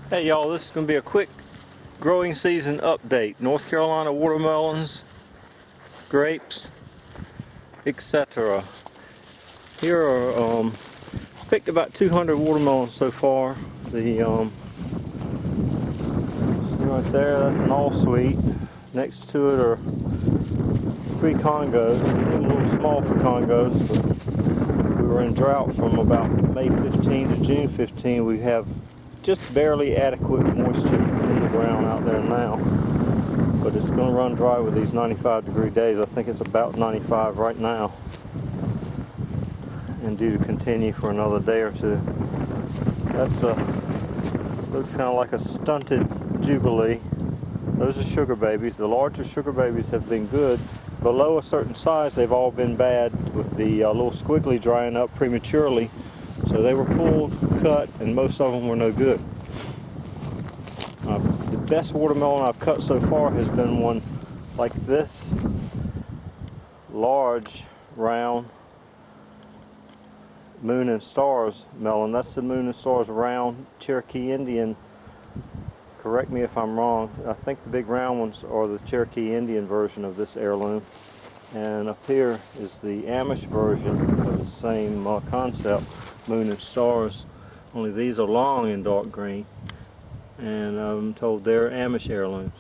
Hey y'all, this is going to be a quick growing season update. North Carolina watermelons, grapes, etc. Here are, picked about 200 watermelons so far. The, right there, that's an all sweet. Next to it are 3 Congos. Seem a little small for Congos, but we were in drought from about May 15 to June 15. We have just barely adequate moisture in the ground out there now, but it's going to run dry with these 95-degree days. I think it's about 95 right now, and due to continue for another day or two. That's looks kind of like a stunted Jubilee. Those are sugar babies. The larger sugar babies have been good. Below a certain size, they've all been bad, with the little squiggly drying up prematurely. So they were pulled, cut, and most of them were no good. The best watermelon I've cut so far has been one like this, large, round Moon and Stars melon. That's the Moon and Stars round Cherokee Indian. Correct me if I'm wrong. I think the big round ones are the Cherokee Indian version of this heirloom. And up here is the Amish version of the same concept, Moon and Stars, only these are long and dark green, and I'm told they're Amish heirlooms.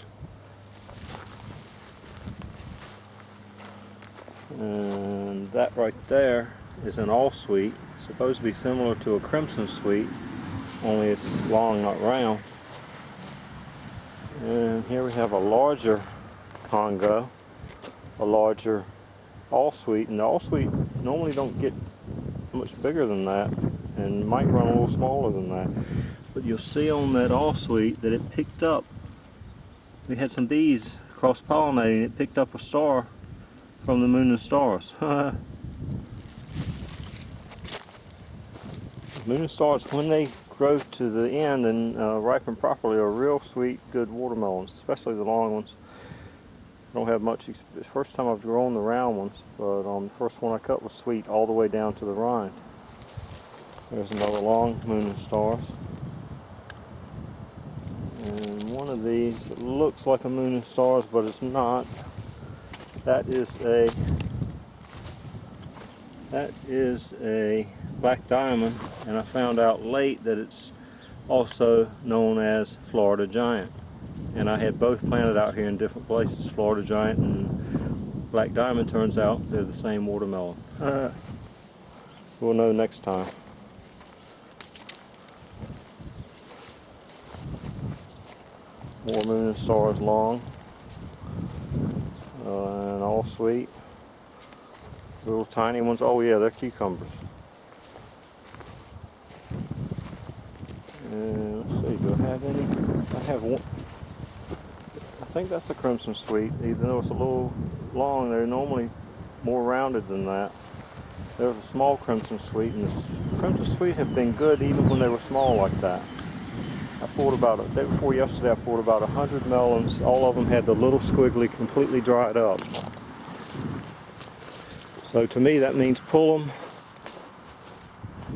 And that right there is an all sweet, supposed to be similar to a crimson sweet, only it's long, not round. And here we have a larger Congo, a larger all sweet, and the all sweet normally don't get much bigger than that and might run a little smaller than that, but you'll see on that all sweet that it picked up, we had some bees cross-pollinating, it picked up a star from the Moon and Stars. Moon and Stars, when they grow to the end and ripen properly, are real sweet, good watermelons, especially the long ones. I don't have much. First time I've grown the round ones, but the first one I cut was sweet all the way down to the rind. There's another long Moon and Stars, and one of these that looks like a Moon and Stars, but it's not. That is a black diamond, and I found out late that it's also known as Florida Giant. And I had both planted out here in different places. Florida Giant and Black Diamond, turns out they're the same watermelon. We'll know next time. More Moon and Stars long, and all sweet. Little tiny ones. Oh yeah, they're cucumbers. And let's see, do I have any? I have one. I think that's a crimson sweet, even though it's a little long. They're normally more rounded than that. There's a small crimson sweet, and the crimson sweet have been good even when they were small like that. I pulled about, the day before yesterday, I pulled about 100 melons. All of them had the little squiggly completely dried up. So to me that means pull them,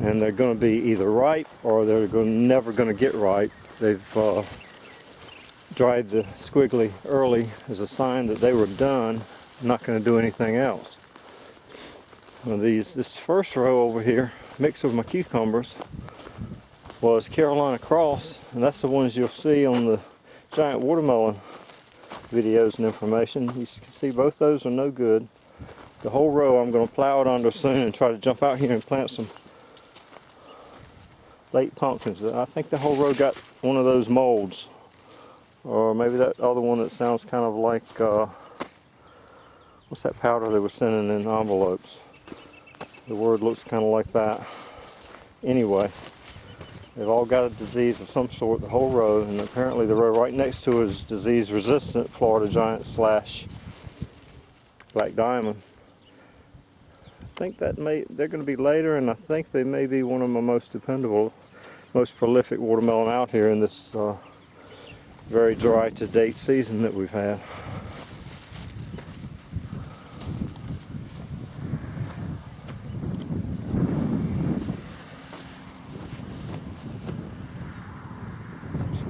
and they're going to be either ripe or they're never going to get ripe. They've dried the squiggly early as a sign that they were done, not going to do anything else. This first row over here, mixed with my cucumbers, was Carolina Cross, and that's the ones you'll see on the giant watermelon videos and information. You can see both those are no good. The whole row I'm going to plow it under soon and try to jump out here and plant some late pumpkins. I think the whole row got one of those molds, or maybe that other one that sounds kind of like, what's that powder they were sending in envelopes? The word looks kind of like that. Anyway, they've all got a disease of some sort, the whole row, and apparently the row right next to it is disease resistant Florida Giant / Black Diamond. I think that they're going to be later, and I think they may be one of my most dependable, most prolific watermelon out here in this very dry to date season that we've had.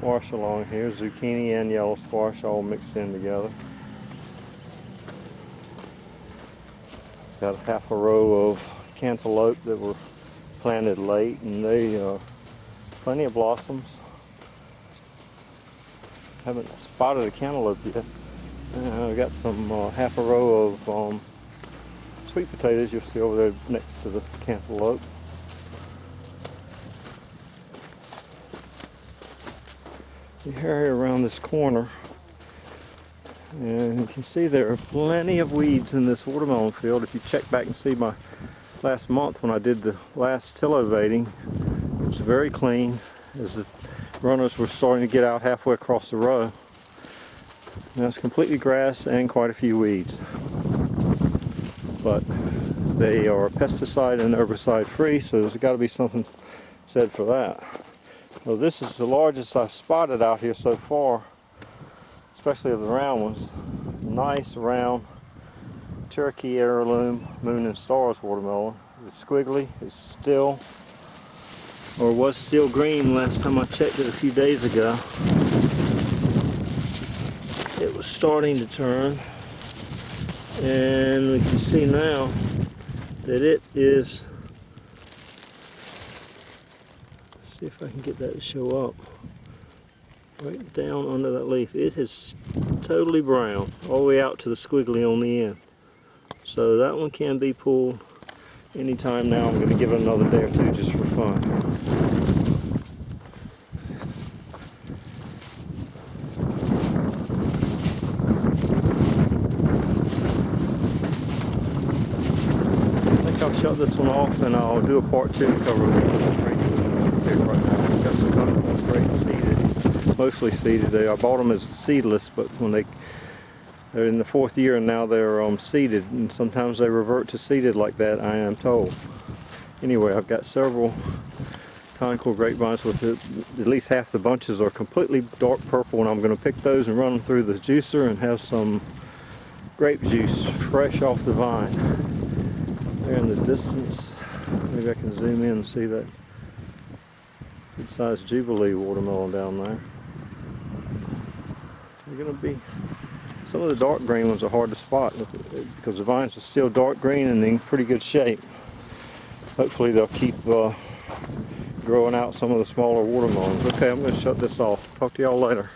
squash along here, zucchini and yellow squash all mixed in together. Got half a row of cantaloupe that were planted late, and they plenty of blossoms. Haven't spotted a cantaloupe yet. I've got some half a row of sweet potatoes you'll see over there next to the cantaloupe. The area around this corner, and you can see there are plenty of weeds in this watermelon field. If you check back and see my last month when I did the last still-ovating, it was very clean as the runners were starting to get out halfway across the row. Now it's completely grass and quite a few weeds, but they are pesticide and herbicide free, so there's got to be something said for that. Well, this is the largest I've spotted out here so far, especially of the round ones. Nice round Cherokee heirloom Moon and Stars watermelon. It's squiggly. It's still, or was still green last time I checked it a few days ago. It was starting to turn, and we can see now that it is, see if I can get that to show up, right down under that leaf. It is totally brown all the way out to the squiggly on the end. So that one can be pulled anytime now. I'm going to give it another day or two just for fun. I'll shut this one off and I'll do a part 2 covering the grapes right now. Got some comfortable grapes seeded, mostly seeded. I bought them as seedless, but when they're in the 4th year and now they're seeded, and sometimes they revert to seeded like that, I am told. Anyway, I've got several Concord grapevines with at least half the bunches are completely dark purple, and I'm going to pick those and run them through the juicer and have some grape juice fresh off the vine. There in the distance, maybe I can zoom in and see that good sized Jubilee watermelon down there. They're going to be, some of the dark green ones are hard to spot because the vines are still dark green and in pretty good shape. Hopefully they'll keep growing out some of the smaller watermelons. Okay, I'm going to shut this off. Talk to y'all later.